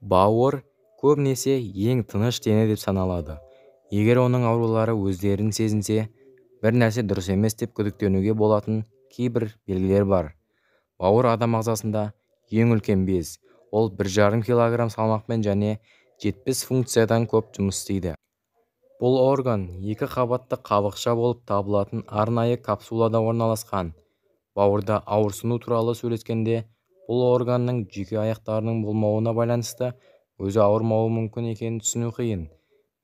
Бауыр көбінесе ең тыныш дене деп саналады. Егер оның аурулары өздерін сезінсе, бір нәрсе дұрыс емес деп күдіктенуге болатын кейбір белгілер бар. Бауыр адам ағзасында ең үлкен без. Ол 1,5 килограмм салмақпен және 70 функциядан көп жұмыс істейді. Бұл орган екі қабатты қабықша болып табылатын арнайы капсулада орналасқан. Бауырда ауырсыну туралы сөйлескенде, бұл органның жүйке аяқтарының болмауына байланысты өзі ауырмауы мүмкін екенін түсіну қиын.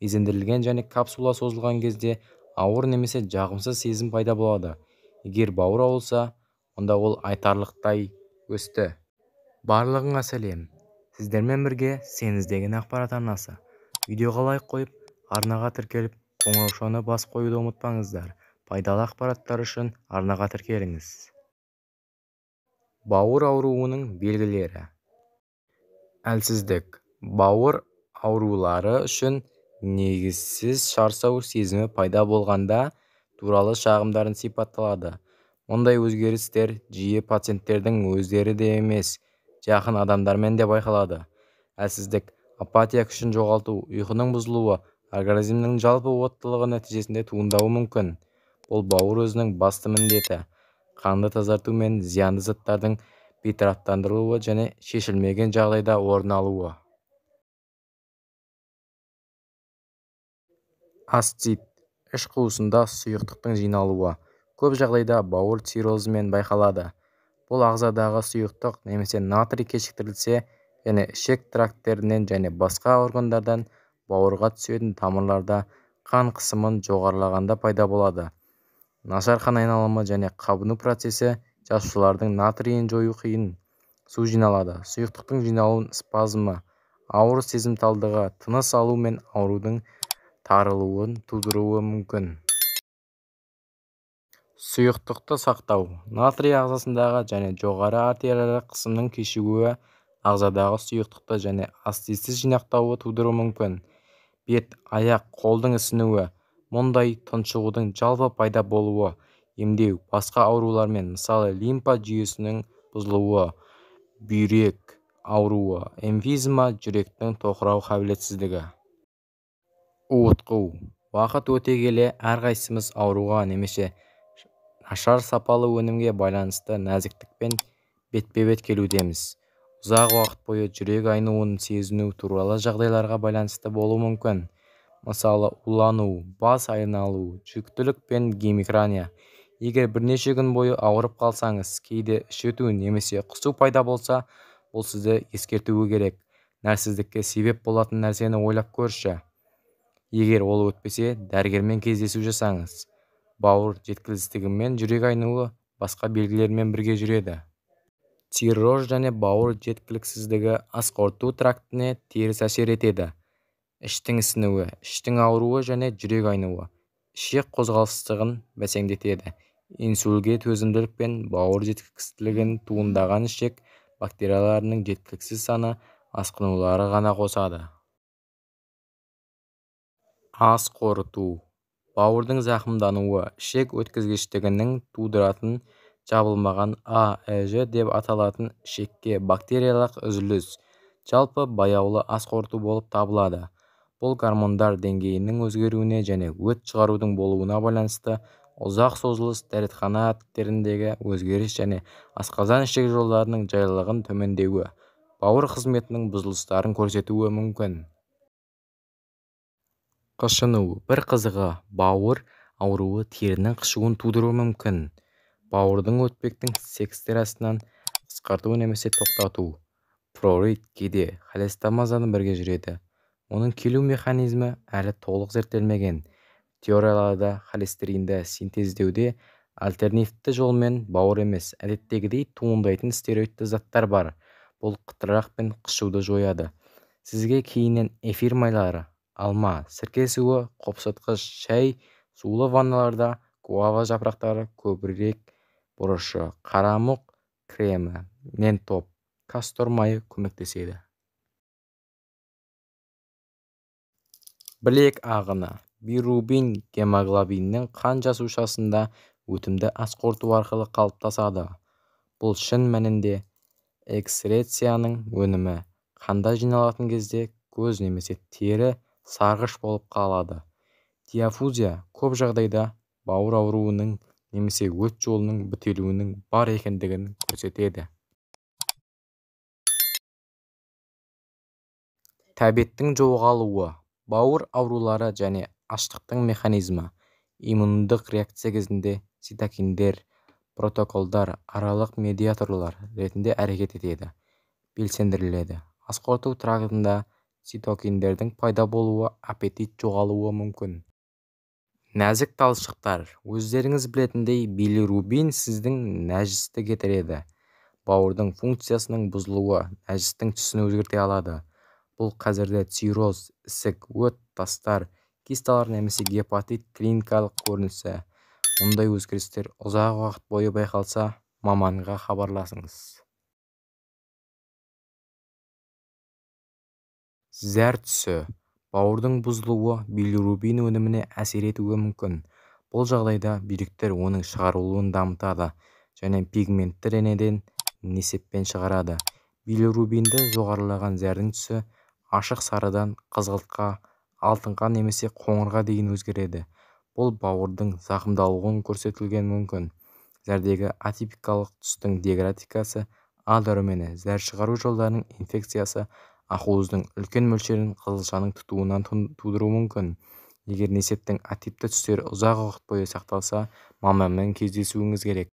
Безендірілген және капсула созылған кезде ауыр немесе жағымсыз сезім пайда болады. Егер бауыр ауырса, онда ол айтарлықтай өсті. Барлығыңа сәлем. Сіздермен бірге Сен іздеген ақпарат арнасы. Видеоға лайк қойып, арнаға тіркеліп, қоңыраушаны басып қоюды ұмытпаңыздар. Пайдалы ақпараттар үшін арнаға тіркеліңіз. Бауыр ауруының белгілері. Әлсіздік. Бауыр аурулары үшін негізсіз шаршау сезімі пайда болғанда туралы шағымдарын сипатталады. Мұндай өзгерістер жиі пациенттердің өздері де емес, жақын адамдармен де байқалады. Әлсіздік, апатия күшін жоғалту, ұйқының бұзылуы, организмнің жалпы уыттылығы нәтижесінде туындауы мүмкін. Бұл бауыр өзінің басты міндеті. Қанды тазарту мен зиянды заттардың бейтараптандырылуы және шешілмеген жағдайда орын алуы. Астит, іш қуысында сұйықтықтың жиналуы. Көп жағдайда бауыр циррозымен байқалады. Бұл ағзадағы сұйықтық немесе натрий кешіктірілсе және ішек тракттерінен және басқа органдардан бауырға түсетін тамырларда қан қысымын жоғарылағанда пайда болады. Нашар қан айналымы және қабыну процесі жасушалардың натрийін жою қиын. Су жиналады. Сұйықтықтың жиналуын спазмы, ауыр сезімталдығы, тыныс алу мен аурудың тарылуын тудыруы мүмкін. Сұйықтықты сақтау. Натрий ағзасындағы және жоғары артериялық қысымның кешігуі ағзадағы сұйықтықты және аститсіз жинақтауы тудыруы мүмкін. Бет, аяқ, қолдың ісінуі. Мұндай тұншығудың жалпы пайда болуы, емдеу, басқа аурулармен, мысалы лимфа жүйесінің бұзылуы, бүйрек ауруы, эмфизема, жүректің тоқырау қабілетсіздігі. Уытқу. Уақыт өте келе әрқайсымыз ауруға немесе нашар сапалы өнімге байланысты нәзіктікпен бетпе-бет келудеміз. Ұзақ уақыт бойы жүрек айнуын сезіну туралы жағдайларға байланысты болуы мүмкін. Мысалы, улану, бас айналу, жүктілік пен гемикрания. Егер бірнеше күн бойы ауырып қалсаңыз, кейде іш өту немесе құсу пайда болса, бұл сізді ескертуі керек. Нәрсіздікке себеп болатын нәрсені ойлап көрші. Егер ол өтпесе, дәрігермен кездесу жасаңыз. Бауыр жеткіліксіздігі мен жүрек айнуы басқа белгілермен бірге жүреді. Цирроз және бауыр жеткіліксіздігі ас қорыту трактіне теріс әсер етеді. Іштің ісінуі, іштің ауруы және жүрек айнуы ішек қозғалыстығын бәсеңдетеді. Инсулинге төзімділік пен бауыр жеткіліксіздігін туындаған ішек бактерияларының жеткіліксіз саны асқынулары ғана қосады. Ас қорыту. Бауырдың зақымдануы ішек өткізгіштігінің тудыратын жабылмаған АЭЖ деп аталатын ішекке бактериялық үзіліс, жалпы баяулы ас қорыту болып табылады. Бұл гормондар деңгейінің өзгеруіне және өт шығарудың болуына байланысты ұзақ созылыс дәретхана әдеттеріндегі өзгеріс және асқазан ішек жолдарының жайлылығын төмендеуі, бауыр қызметінің бұзылыстарын көрсетуі мүмкін. Қышыну. Бір қызығы, бауыр ауруы терінің қышуын тудыруы мүмкін. Бауырдың өтпектің секстирасынан қысқарту немесе тоқтату. Прорит кейде холестамазаны бірге жүреді. Оның келу механизмі әлі толық зерттелмеген. Теорияларда холестеринді синтездеуде альтернативті жолмен бауыр емес, әдеттегідей туындайтын стероидті заттар бар. Бұл қытырақ пен қышуды жояды. Сізге кейіннен эфир майлары, алма, сірке суы, қопсытқыш шәй, сулы ванналарда гуава жапырақтары, көбірек бұрышы, қарамұқ кремі, ментоп, кастор майы көмектеседі. Білек ағыны. Билирубин гемоглобиннің қан жасушасында өтімді ас қорыту арқылы қалыптасады. Бұл шын мәнінде экскрецияның өнімі. қанда жиналатын кезде көз немесе тері сарғыш болып қалады. Диафузия көп жағдайда бауыр ауруының немесе өт жолының бітелуінің бар екендігін көрсетеді. Тәбеттің жоғалуы, бауыр аурулары және аштықтың механизмі, иммундық реакция кезінде цитокиндер, протоколдар аралық медиаторлар ретінде әрекет етеді, белсендіріледі. Ас қорыту трактында цитокиндердің пайда болуы аппетит жоғалуы мүмкін. Нәзік талшықтар, өздеріңіз білетіндей, билирубин сіздің нәжісті кетіреді. Бауырдың функциясының бұзылуы нәжістің түсін өзгерте алады. Бұл қазірде цирроз, ісік, өт, тастар, кисталар немесе гепатит клиникалық көрінісі. Мұндай өзгерістер ұзақ уақыт бойы байқалса, маманға хабарласыңыз. Зәр түсі, бауырдың бұзылуы билирубин өніміне әсер етуі мүмкін. Бұл жағдайда бүйректер оның шығарылуын дамытады және пигментті денеден несеппен шығарады. Билирубинді жоғарылаған зәрдің түсі ашық сарыдан қызғылтқа, алтынға немесе қоңырға дейін өзгереді. Бұл бауырдың зақымдалуын көрсетілген мүмкін. Зәрдегі атипикалық түстің деградациясы, А дәрумені, зәр шығару жолдарының инфекциясы ақуыздың үлкен мөлшерін қызылшаның тұтуынан тудыруы мүмкін. Егер несептің атипті түстері ұзақ уақыт бойы сақталса, маманмен кездесуіңіз керек.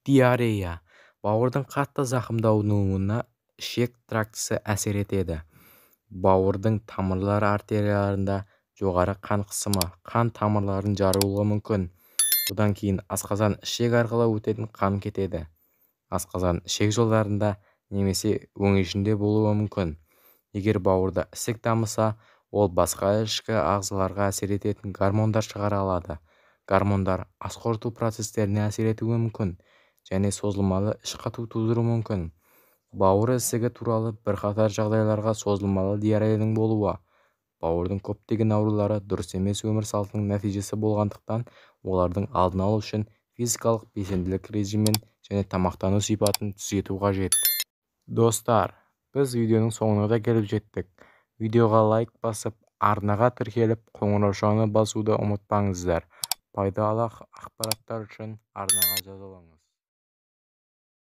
Диарея, бауырдың қатты зақымдануына ішек трактісі әсер етеді. Бауырдың тамырлары артерияларында жоғары қан қысымы, қан тамырларын жарылуы мүмкін. Бұдан кейін асқазан ішек арқылы өтетін қан кетеді. Асқазан ішек жолдарында немесе өңешінде болуы мүмкін. Егер бауырда ісік дамыса, ол басқа ішкі ағзаларға әсер ететін гормондар шығара алады. Гормондар ас қорыту процестеріне әсер етуі мүмкін және созылмалы іш қату тудыруы мүмкін. Бауыр ісігі туралы бірқатар жағдайларға созылмалы диареяның болуы. Бауырдың көптеген аурулары дұрыс емес өмір салтының нәтижесі болғандықтан, олардың алдын алу үшін физикалық белсенділік режимін және тамақтану сипатын түзету қажет. Достар, біз видеоның соңына да келіп жеттік. Видеоға лайк басып, арнаға тіркеліп, қоңыраушаны басуды ұмытпаңыздар. Пайдалы ақпараттар үшін арнаға жазылыңыз.